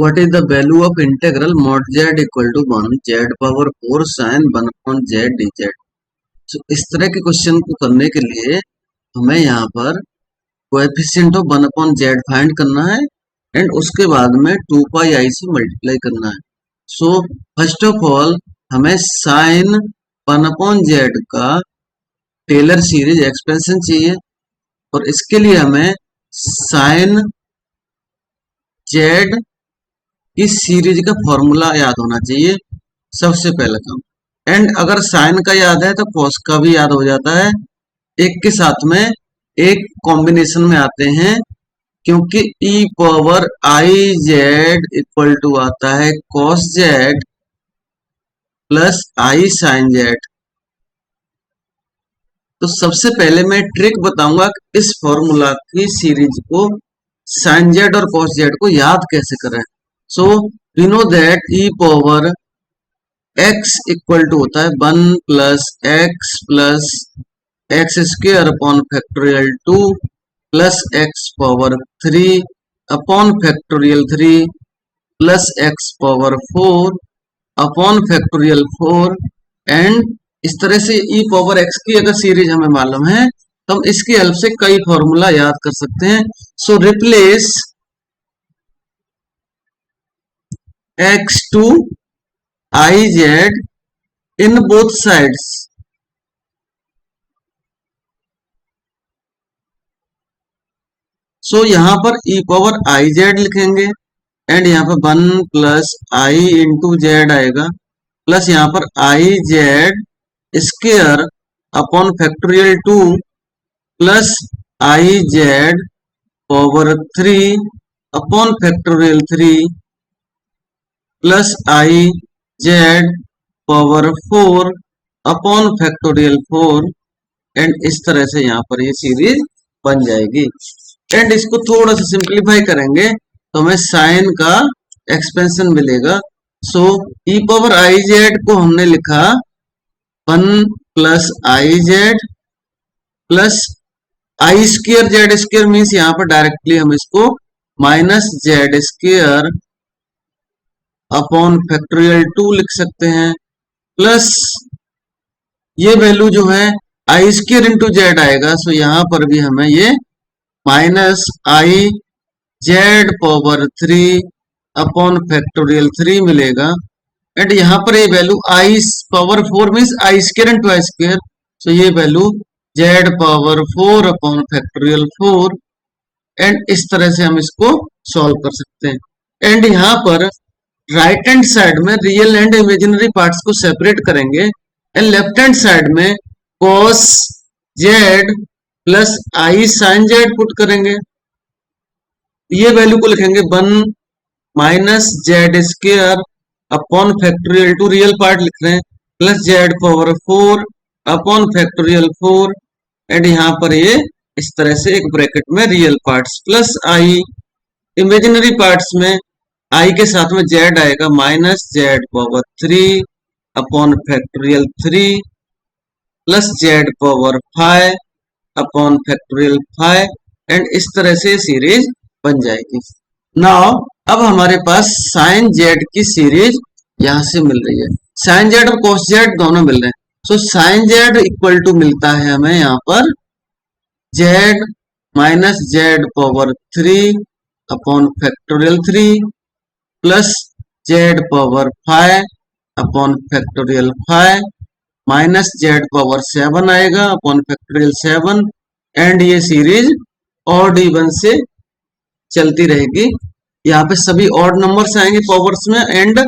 What is the value of integral mod Z equal to 1 Z power 4 sine 1 upon Z D z. तो इस तरह के question को करने के लिए हमें यहाँ पर coefficient of 1 upon Z find करना है एंड उसके बाद में 2 पाई आई से मल्टीप्लाई करना है। सो फर्स्ट ऑफ ऑल हमें साइन 1 अपॉन जेड का टेलर सीरीज एक्सपेंशन चाहिए और इसके लिए हमें साइन जेड की सीरीज का फॉर्मूला याद होना चाहिए सबसे पहला काम। एंड अगर साइन का याद है तो कॉस का भी याद हो जाता है, एक के साथ में एक कॉम्बिनेशन में आते हैं, क्योंकि E power I Z equal to आता है cos Z plus I sine Z. तो सबसे पहले मैं ट्रिक बताऊंगा कि इस फॉर्मूला की सीरीज को साइन जेड और कॉस जेड को याद कैसे करें। So we know that e power x equal to होता है 1 plus x square upon factorial 2 plus x power 3 upon factorial 3 plus x power 4 upon factorial 4। And इस तरह से ई पावर एक्स की अगर सीरीज हमें मालूम है तो हम इसकी हेल्प से कई फॉर्मूला याद कर सकते हैं। So replace x to I Z in both sides. So यहां पर ई पावर आई जेड लिखेंगे एंड यहाँ पर 1 प्लस आई इंटू जेड आएगा प्लस यहाँ पर I Z square upon factorial 2 plus I Z power 3 upon factorial 3 plus I Z power 4 upon factorial 4। And इस तरह से यहाँ पर ये सीरीज बन जाएगी। एंड इसको थोड़ा सा सिंप्लीफाई करेंगे तो हमें साइन का एक्सपेंशन मिलेगा। सो ई पावर आई जेड को हमने लिखा 1 plus I Z plus I square Z square means यहाँ पर डायरेक्टली हम इसको minus Z square upon factorial 2 लिख सकते हैं प्लस ये वैल्यू जो है आई स्क्वायर इंटू जेड आएगा। सो यहां पर भी हमें ये minus I Z power 3 upon factorial 3 मिलेगा। एंड यहाँ पर ये value I power 4 means I square into I square. So ये value Z power 4 upon factorial 4। And इस तरह से हम इसको सॉल्व कर सकते हैं। एंड यहाँ पर राइट हैंड साइड में रियल एंड इमेजिनरी पार्ट्स को सेपरेट करेंगे एंड लेफ्ट हैंड साइड में cos Z plus I sine Z put करेंगे। ये वैल्यू को लिखेंगे 1 minus Z square upon factorial 2 real part लिख रहे हैं plus z power 4 upon factorial 4। And यहाँ पर ये इस तरह से एक ब्रैकेट में रियल पार्ट्स प्लस आई, इमेजिनरी पार्ट्स में आई के साथ में जेड आएगा minus z power 3 upon factorial 3 plus z power 5 upon factorial 5। And इस तरह से सीरीज बन जाएगी। नाउ अब हमारे पास साइन जेड की सीरीज यहां से मिल रही है, साइन जेड और कॉस जेड दोनों मिल रहे हैं। So sine z equal to मिलता है हमें यहाँ पर z minus z power 3 upon factorial 3 plus z power 5 upon factorial 5 minus z power 7 आएगा अपॉन फैक्टोरियल 7। एंड ये सीरीज ऑड इवन से चलती रहेगी। यहाँ पे सभी ऑड नंबर्स आएंगे पावर्स में एंड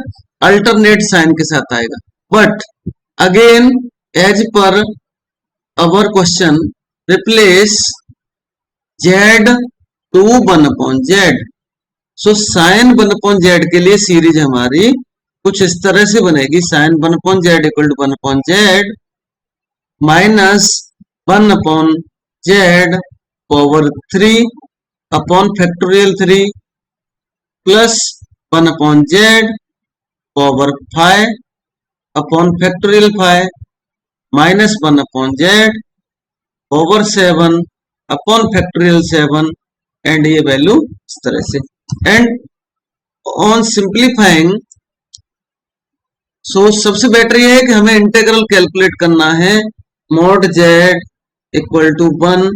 अल्टरनेट साइन के साथ आएगा। But again as per our question replace z to 1 upon z. So sine 1 upon z के लिए सीरीज हमारी कुछ इस तरह से बनेगी, sine 1 upon z equal to 1 upon z minus 1 upon Z power 3 upon factorial 3 plus 1 upon Z power 5 upon factorial 5 minus 1 upon Z power 7 upon factorial 7। And ये value इस तरह से। एंड ऑन सिंप्लीफाइंग, सो सबसे बेटर ये है कि हमें integral calculate करना है। Mod Z equal to 1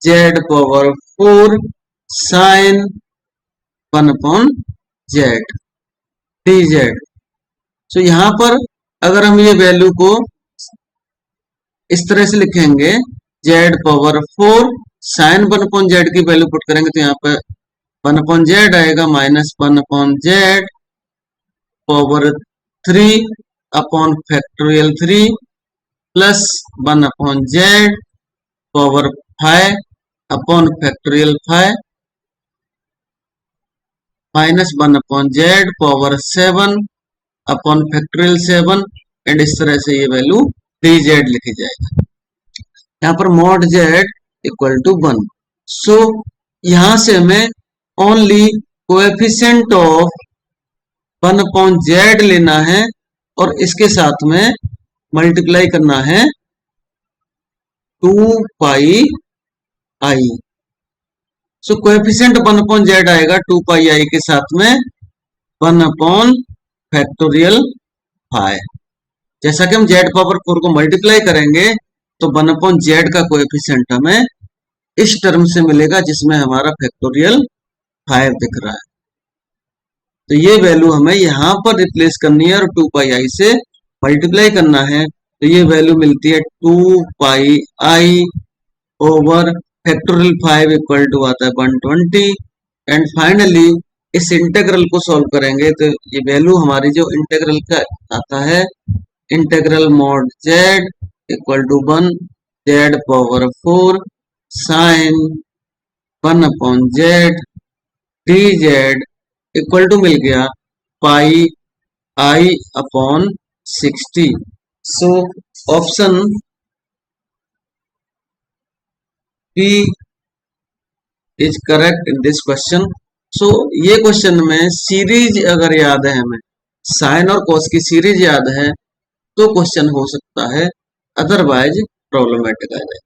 Z power 4 sine 1 upon Z D Z. So यहां पर अगर हम ये वैल्यू को इस तरह से लिखेंगे, Z power 4 sine 1 upon Z की वैल्यू पुट करेंगे तो यहाँ पे 1 अपॉन जेड आएगा minus 1 upon Z power 3 upon factorial 3 plus 1 upon Z power 5 upon factorial 5 minus 1 upon Z power 7 upon factorial 7 and इस तरह से ये वैल्यू डी जेड लिखी जाएगी। यहाँ पर मॉड जेड इक्वल टू 1। सो यहां से हमें only coefficient of 1 upon Z लेना है और इसके साथ में मल्टीप्लाई करना है 2 पाई आई। सो कोएफिशिएंट 1 अपॉन जेड आएगा 2 पाई आई के साथ में 1 अपॉन फैक्टोरियल 5। जैसा कि हम जेड पावर 4 को मल्टीप्लाई करेंगे तो 1 अपॉन जेड का कोएफिशिएंट हमें इस टर्म से मिलेगा जिसमें हमारा फैक्टोरियल 5 दिख रहा है। तो ये वैल्यू हमें यहां पर रिप्लेस करनी है और 2 पाई आई से मल्टीप्लाई करना है। तो ये वैल्यू मिलती है 2 pi I over factorial 5 equal to आता है 120। एंड फाइनली इस इंटीग्रल को सॉल्व करेंगे तो ये वैल्यू हमारी जो इंटीग्रल का आता है, integral mod Z equal to 1 Z power 4 sine 1 upon Z D Z equal to मिल गया pi I upon 60। So option B is correct in this question. So ये क्वेश्चन में सीरीज अगर याद है, हमें साइन और कॉस की सीरीज याद है तो क्वेश्चन हो सकता है, अदरवाइज प्रॉब्लमेटिक आ जाए।